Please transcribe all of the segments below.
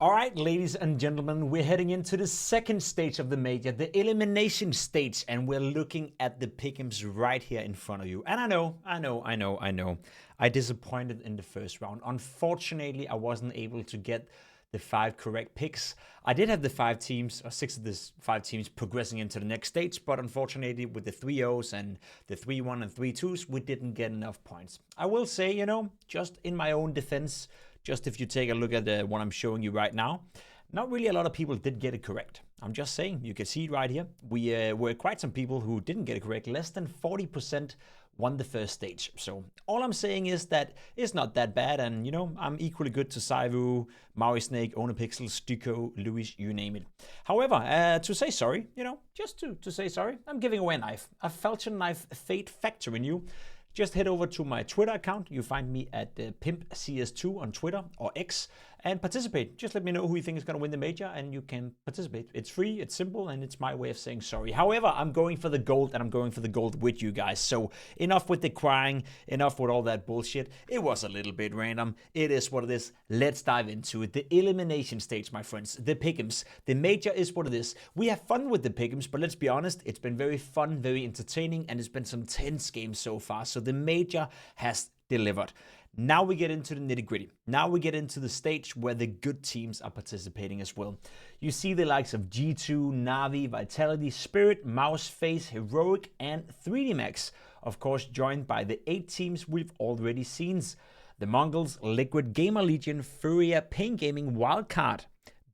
All right, ladies and gentlemen, we're heading into the second stage of the major, the elimination stage, and we're looking at the pick'ems right here in front of you. And I know. I disappointed in the first round. Unfortunately, I wasn't able to get the 5 correct picks. I did have the 5 teams, or 6 of the 5 teams progressing into the next stage, but unfortunately with the 3-0s and the 3-1 and 3-2s, we didn't get enough points. I will say, just in my own defense, just if you take a look at what I'm showing you right now, not really a lot of people did get it correct. I'm just saying, you can see it right here. We were quite some people who didn't get it correct. Less than 40% won the first stage. So all I'm saying is that it's not that bad. And, I'm equally good to Saivu, Maui Snake, Onapixel, Stuko, Louis, you name it. However, to say sorry, just to say sorry, I'm giving away a knife. A Falchion knife Fate Factory new. Just head over to my Twitter account. You find me at PimpCS2 on Twitter or X and participate. Just let me know who you think is going to win the major and you can participate. It's free, it's simple, and it's my way of saying sorry. However, I'm going for the gold and I'm going for the gold with you guys. So enough with the crying, enough with all that bullshit. It was a little bit random. It is what it is. Let's dive into it. The elimination stage, my friends. The pick'ems. The major is what it is. We have fun with the pick'ems, but let's be honest, it's been very fun, very entertaining, and it's been some tense games so far. So the major has delivered. Now we get into the nitty-gritty. Now we get into the stage where the good teams are participating as well. You see the likes of G2, Na'Vi, Vitality, Spirit, Mouse, Face, Heroic, and 3D Max. Of course, joined by the 8 teams we've already seen. The Mongols, Liquid, Gamer Legion, Furia, Pain Gaming, Wildcard,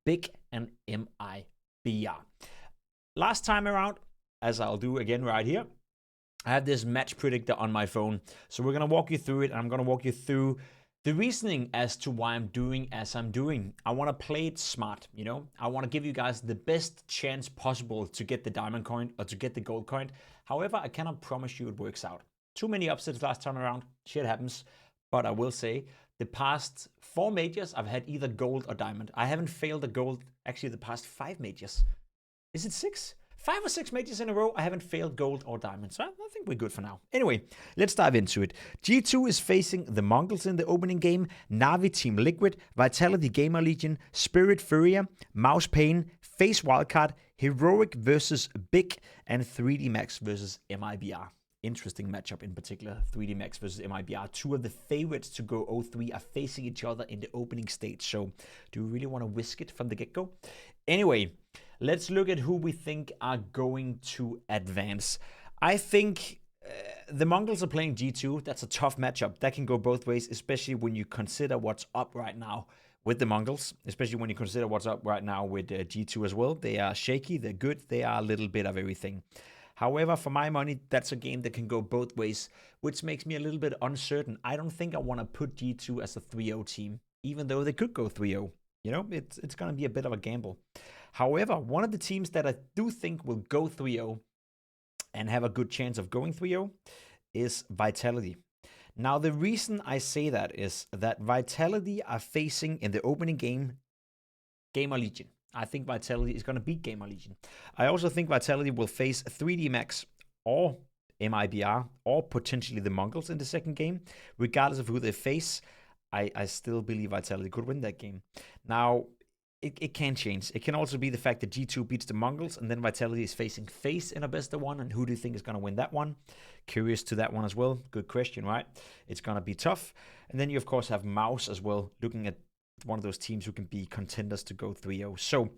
Big, and MIBR. Last time around, as I'll do again right here, I have this match predictor on my phone. So we're going to walk you through it. And I'm going to walk you through the reasoning as to why I'm doing as I'm doing. I want to play it smart, I want to give you guys the best chance possible to get the diamond coin or to get the gold coin. However, I cannot promise you it works out. Too many upsets last time around. Shit happens. But I will say the past 4 majors, I've had either gold or diamond. I haven't failed a gold, actually the past 5 majors. Is it 6? 5 or 6 majors in a row, I haven't failed gold or diamond, so I think we're good for now. Anyway, let's dive into it. G2 is facing the Mongols in the opening game, Na'Vi Team Liquid, Vitality Gamer Legion, Spirit Furia, Mouse Pain, Face Wildcard, Heroic versus Big, and 3D Max versus MIBR. Interesting matchup in particular, 3D Max versus MIBR. 2 of the favorites to go 0-3 are facing each other in the opening stage, so do we really want to whisk it from the get-go? Anyway, let's look at who we think are going to advance. I think the Mongols are playing G2. That's a tough matchup. That can go both ways, especially when you consider what's up right now with the Mongols, especially when you consider what's up right now with G2 as well. They are shaky, they're good, they are a little bit of everything. However, for my money, that's a game that can go both ways, which makes me a little bit uncertain. I don't think I want to put G2 as a 3-0 team, even though they could go 3-0. It's going to be a bit of a gamble. However, one of the teams that I do think will go 3-0 and have a good chance of going 3-0 is Vitality. Now, the reason I say that is that Vitality are facing in the opening game Gamer Legion. I think Vitality is going to beat Gamer Legion. I also think Vitality will face 3D Max or MIBR or potentially the Mongols in the second game. Regardless of who they face, I still believe Vitality could win that game. Now, it can change. It can also be the fact that G2 beats the Mongols and then Vitality is facing Face in a best of 1. And who do you think is going to win that one? Curious to that one as well. Good question, right? It's going to be tough. And then you, of course, have Mouse as well, looking at one of those teams who can be contenders to go 3-0. So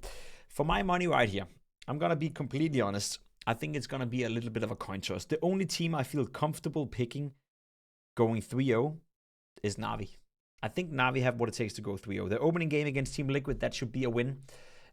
for my money right here, I'm going to be completely honest. I think it's going to be a little bit of a coin toss. The only team I feel comfortable picking going 3-0 is Na'Vi. I think Na'Vi have what it takes to go 3-0. The opening game against Team Liquid, that should be a win.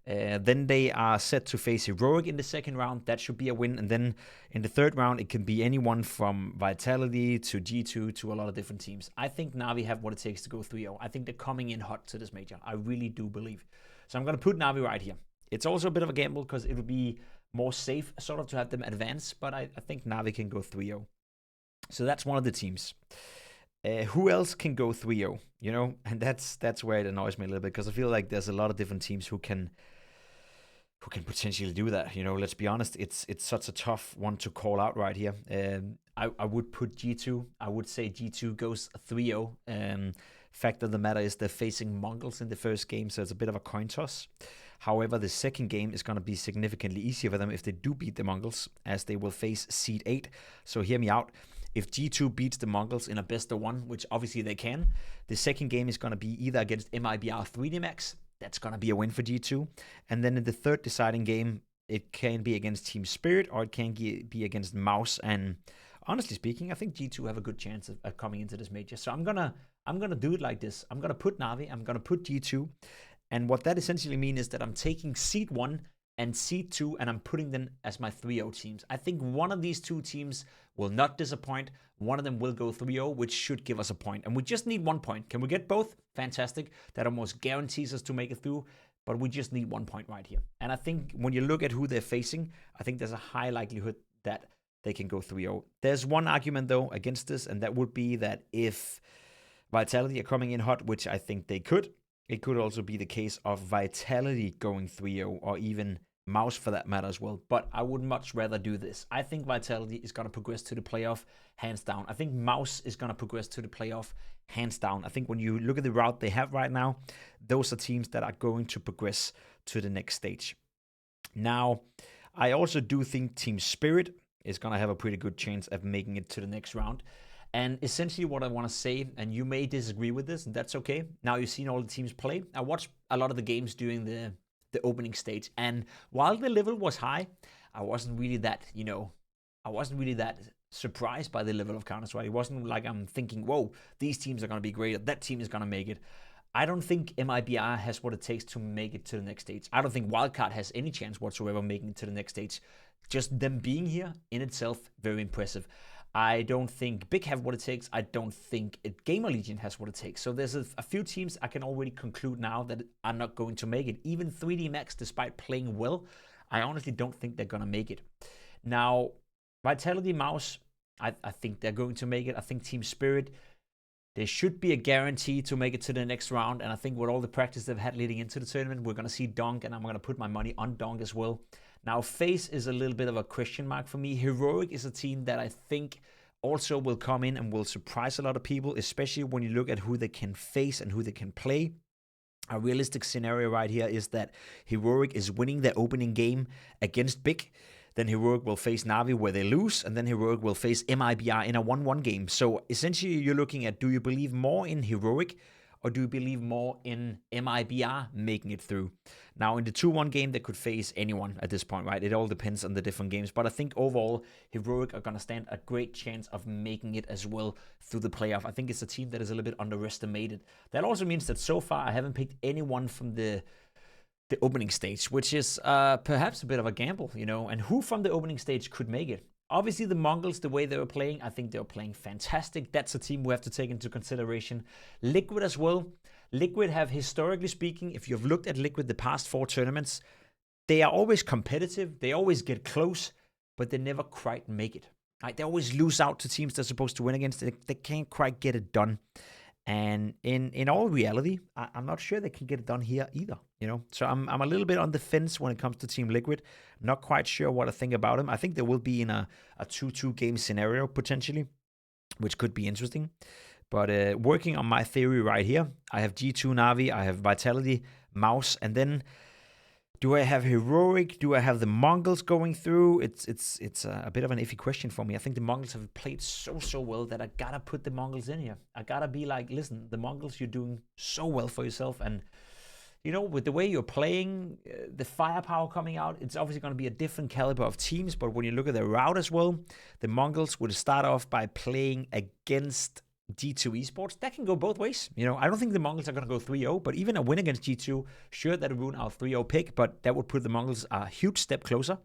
Then they are set to face Heroic in the second round. That should be a win. And then in the third round, it can be anyone from Vitality to G2 to a lot of different teams. I think Na'Vi have what it takes to go 3-0. I think they're coming in hot to this major. I really do believe. So I'm going to put Na'Vi right here. It's also a bit of a gamble because it would be more safe sort of to have them advance. But I think Na'Vi can go 3-0. So that's one of the teams. Who else can go 3-0? And that's where it annoys me a little bit because I feel like there's a lot of different teams who can potentially do that. Let's be honest, it's such a tough one to call out right here. I would put G2. I would say G2 goes 3-0. Fact of the matter is they're facing Mongols in the first game, so it's a bit of a coin toss. However, the second game is going to be significantly easier for them if they do beat the Mongols, as they will face Seed 8. So hear me out. If G2 beats the Mongols in a best of one, which obviously they can, the second game is going to be either against MIBR 3D Max. That's going to be a win for G2. And then in the third deciding game, it can be against Team Spirit or it can be against Mouse. And honestly speaking, I think G2 have a good chance of coming into this major. So I'm gonna do it like this. I'm gonna put Na'Vi, I'm gonna put G2, and what that essentially means is that I'm taking Seed 1 and Seed 2, and I'm putting them as my 3-0 teams. I think one of these two teams will not disappoint. One of them will go 3-0, which should give us a point. And we just need 1 point. Can we get both? Fantastic. That almost guarantees us to make it through. But we just need 1 point right here. And I think when you look at who they're facing, I think there's a high likelihood that they can go 3-0. There's one argument, though, against this, and that would be that if Vitality are coming in hot, which I think they could, it could also be the case of Vitality going 3-0, or even Mouse for that matter as well. But I would much rather do this. I think Vitality is going to progress to the playoff, hands down. I think Mouse is going to progress to the playoff, hands down. I think when you look at the route they have right now, those are teams that are going to progress to the next stage. Now, I also do think Team Spirit is going to have a pretty good chance of making it to the next round. And essentially what I want to say, and you may disagree with this, and that's okay. Now you've seen all the teams play. I watched a lot of the games during the opening stage, and while the level was high, I wasn't really that, surprised by the level of Counter-Strike. It wasn't like I'm thinking, whoa, these teams are going to be great, that team is going to make it. I don't think MIBR has what it takes to make it to the next stage. I don't think Wildcard has any chance whatsoever making it to the next stage. Just them being here in itself, very impressive. I don't think Big have what it takes. I don't think Gamer Legion has what it takes. So there's a few teams I can already conclude now that are not going to make it. Even 3D Max, despite playing well, I honestly don't think they're going to make it. Now, Vitality, Mouse, I think they're going to make it. I think Team Spirit, there should be a guarantee to make it to the next round. And I think with all the practice they've had leading into the tournament, we're going to see Donk, and I'm going to put my money on Donk as well. Now, FaZe is a little bit of a question mark for me. Heroic is a team that I think also will come in and will surprise a lot of people, especially when you look at who they can face and who they can play. A realistic scenario right here is that Heroic is winning their opening game against Big. Then Heroic will face Na'Vi where they lose, and then Heroic will face MIBR in a 1-1 game. So essentially you're looking at, do you believe more in Heroic, or do you believe more in MIBR making it through? Now, in the 2-1 game, they could face anyone at this point, right? It all depends on the different games. But I think overall, Heroic are going to stand a great chance of making it as well through the playoff. I think it's a team that is a little bit underestimated. That also means that so far, I haven't picked anyone from the opening stage, which is perhaps a bit of a gamble, And who from the opening stage could make it? Obviously, the Mongols, the way they were playing, I think they were playing fantastic. That's a team we have to take into consideration. Liquid as well. Liquid have, historically speaking, if you've looked at Liquid the past 4 tournaments, they are always competitive. They always get close, but they never quite make it. Right? They always lose out to teams they're supposed to win against. They can't quite get it done. And in all reality, I'm not sure they can get it done here either, So I'm a little bit on the fence when it comes to Team Liquid. Not quite sure what I think about them. I think they will be in a 2-2 game scenario potentially, which could be interesting. But working on my theory right here, I have G2 Na'Vi, I have Vitality, Mouse, and then do I have Heroic? Do I have the Mongols going through? It's a bit of an iffy question for me. I think the Mongols have played so well that I gotta put the Mongols in here. I gotta be like, listen, the Mongols, you're doing so well for yourself, and with the way you're playing, the firepower coming out, it's obviously going to be a different caliber of teams. But when you look at their route as well, the Mongols would start off by playing against G2 Esports. That can go both ways. I don't think the Mongols are going to go 3-0, but even a win against G2, sure, that would ruin our 3-0 pick, but that would put the Mongols a huge step closer.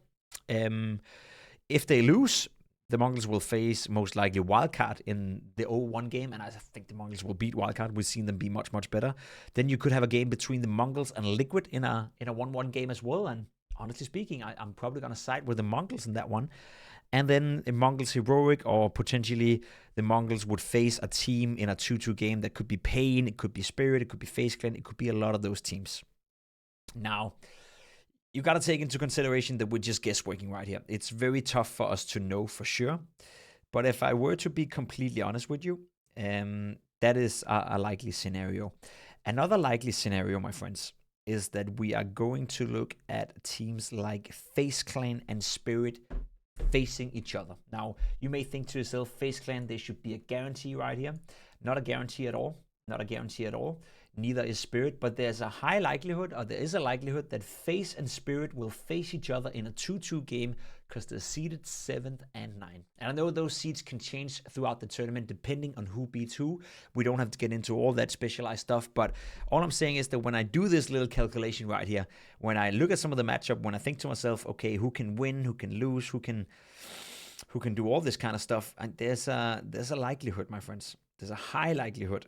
If they lose, the Mongols will face most likely Wildcard in the 0-1 game, and I think the Mongols will beat Wildcard. We've seen them be much, much better. Then you could have a game between the Mongols and Liquid in a 1-1 game as well, and honestly speaking, I'm probably going to side with the Mongols in that one. And then the Mongols Heroic, or potentially the Mongols would face a team in a 2-2 game that could be Pain, it could be Spirit, it could be FaZe Clan, it could be a lot of those teams. Now, you got to take into consideration that we're just guessworking right here. It's very tough for us to know for sure. But if I were to be completely honest with you, That is a likely scenario. Another likely scenario, my friends, is that we are going to look at teams like FaZe Clan and Spirit facing each other. Now, you may think to yourself, FaZe Clan, there should be a guarantee right here. Not a guarantee at all. Not a guarantee at all. Neither is Spirit, but there's a high likelihood, or there is a likelihood, that FaZe and Spirit will face each other in a 2-2 game because they're seeded 7th and 9th. And I know those seeds can change throughout the tournament depending on who beats who. We don't have to get into all that specialized stuff, but all I'm saying is that when I do this little calculation right here, when I look at some of the matchup, when I think to myself, okay, who can win, who can lose, who can do all this kind of stuff, and there's a likelihood, my friends. There's a high likelihood,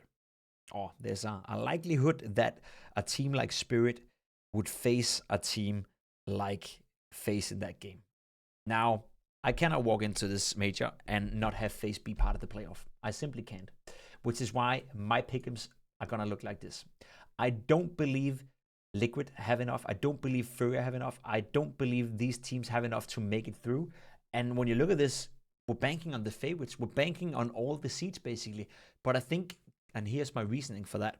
or there's a likelihood that a team like Spirit would face a team like FaZe in that game. Now, I cannot walk into this major and not have FaZe be part of the playoff. I simply can't, which is why my pick'ems are going to look like this. I don't believe Liquid have enough. I don't believe Furia have enough. I don't believe these teams have enough to make it through. And when you look at this, we're banking on the favorites. We're banking on all the seeds, basically. But I think, and here's my reasoning for that,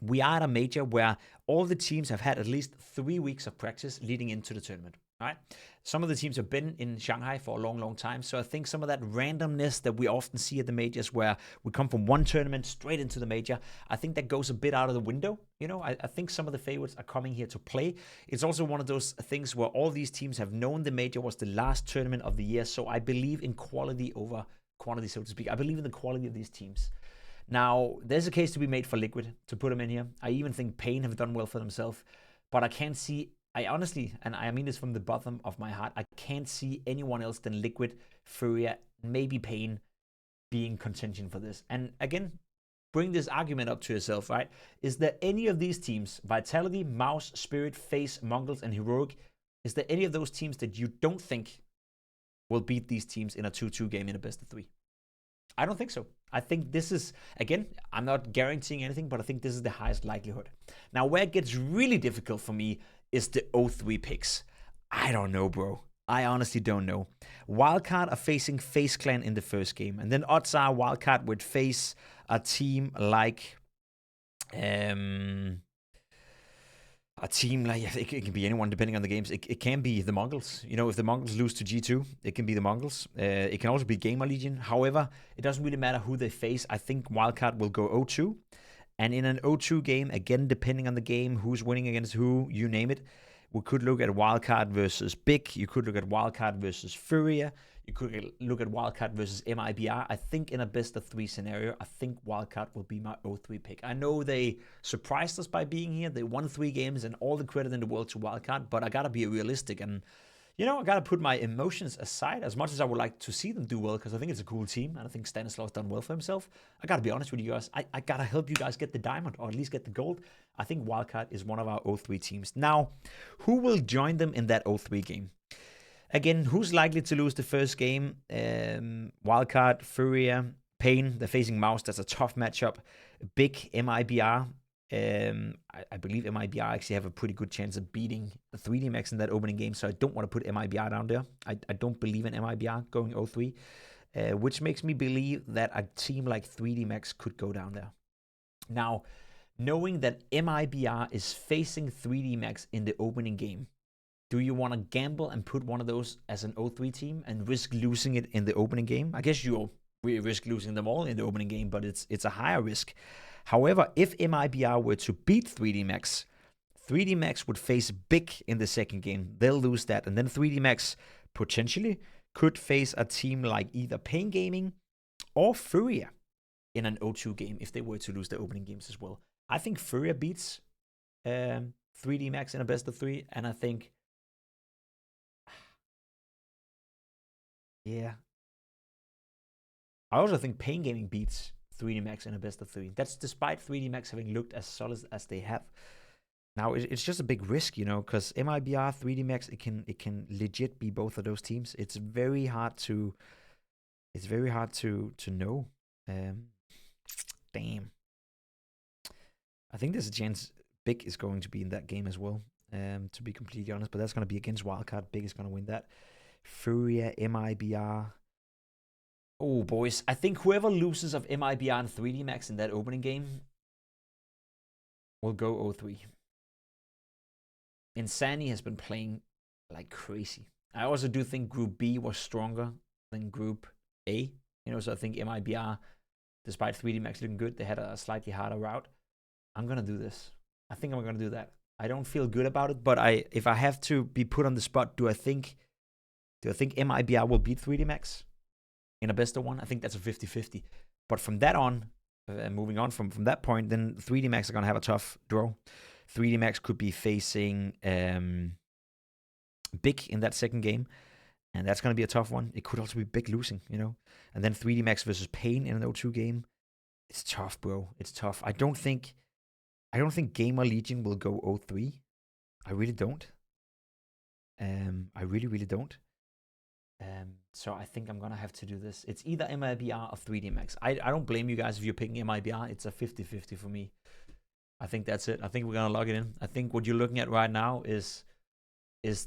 we are at a major where all the teams have had at least 3 weeks of practice leading into the tournament. Right? Some of the teams have been in Shanghai for a long, long time. So I think some of that randomness that we often see at the majors, where we come from one tournament straight into the major, I think that goes a bit out of the window. You know, I think some of the favorites are coming here to play. It's also one of those things where all these teams have known the major was the last tournament of the year. So I believe in quality over quantity, so to speak. I believe in the quality of these teams. Now, there's a case to be made for Liquid to put them in here. I even think Pain have done well for themselves, but I can't see, I honestly, and I mean this from the bottom of my heart, I can't see anyone else than Liquid, Furia, maybe Pain being contention for this. And again, bring this argument up to yourself, right? Is there any of these teams, Vitality, Mouse, Spirit, FaZe, Mongols, and Heroic, is there any of those teams that you don't think will beat these teams in a 2-2 game in a best of 3? I don't think so. I think this is, again, I'm not guaranteeing anything, but I think this is the highest likelihood. Now, where it gets really difficult for me is the 0-3 picks. I don't know, bro. I honestly don't know. Wildcard are facing FaZe Clan in the first game, and then odds are Wildcard would face a team like, it can be anyone depending on the games. It can be the Mongols. You know, if the Mongols lose to G2, it can be the Mongols. It can also be Gamer Legion. However, it doesn't really matter who they face. I think Wildcard will go 0-2. And in an 0-2 game, again, depending on the game, who's winning against who, you name it, we could look at Wildcard versus Big. You could look at Wildcard versus Furia. You could look at Wildcard versus MIBR. I think in a best of 3 scenario, I think Wildcard will be my 0-3 pick. I know they surprised us by being here. They won 3 games, and all the credit in the world to Wildcard, but I gotta be realistic, and you know, I gotta put my emotions aside. As much as I would like to see them do well, because I think it's a cool team, and I think Stanislav's done well for himself, I gotta be honest with you guys. I gotta help you guys get the diamond, or at least get the gold. I think Wildcard is one of our 0-3 teams. Now, who will join them in that 0-3 game? Again, who's likely to lose the first game? Wildcard, Furia, Pain. They're facing Mouse. That's a tough matchup. Big, MIBR. I believe MIBR actually have a pretty good chance of beating 3D in that opening game, so I don't want to put MIBR down there. I don't believe in MIBR going 0-3, which makes me believe that a team like 3D could go down there. Now, knowing that MIBR is facing 3D in the opening game, do you want to gamble and put one of those as an 0-3 team and risk losing it in the opening game? I guess you'll risk losing them all in the opening game, but it's a higher risk. However, if MIBR were to beat 3D 3D would face Big in the second game. They'll lose that, and then 3D potentially could face a team like either Pain Gaming or Furia in an 0-2 game if they were to lose their opening games as well. I think Furia beats 3D in a best of 3, and I think, yeah, I also think Pain Gaming beats 3D in a best of 3. That's despite 3D having looked as solid as they have. Now, it's just a big risk, you know, because MIBR, 3D it can legit be both of those teams. It's very hard to know. Damn. I think there's a chance Big is going to be in that game as well, to be completely honest, but that's going to be against Wildcard. Big is going to win that. Furia, MIBR. Oh, boys. I think whoever loses of MIBR and 3D Max in that opening game will go 0-3. Insani has been playing like crazy. I also do think Group B was stronger than Group A. So I think MIBR, despite 3D Max looking good, they had a slightly harder route. I'm going to do this. I think I'm going to do that. I don't feel good about it, but if I have to be put on the spot, do I think MIBR will beat 3D Max in a best of one? I think that's a 50-50. But from that on, moving on from that point, then 3D Max are going to have a tough draw. 3D Max could be facing Big in that second game, and that's going to be a tough one. It could also be Big losing, And then 3D Max versus Pain in an 0-2 game. It's tough, bro. It's tough. I don't think Gamer Legion will go 0-3. I really don't. I really, really don't. So I think I'm going to have to do this. It's either MIBR or 3D Max. I don't blame you guys if you're picking MIBR. It's a 50-50 for me. I think that's it. I think we're going to log it in. I think what you're looking at right now is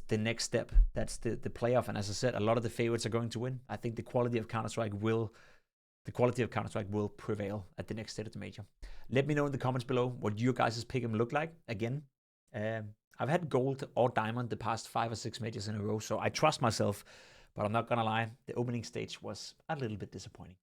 the next step. That's the playoff. And as I said, a lot of the favorites are going to win. I think the quality of Counter-Strike will prevail at the next state of the major. Let me know in the comments below what your guys' pick'em look like. Again, I've had gold or diamond the past 5 or 6 majors in a row, so I trust myself, but I'm not gonna lie, the opening stage was a little bit disappointing.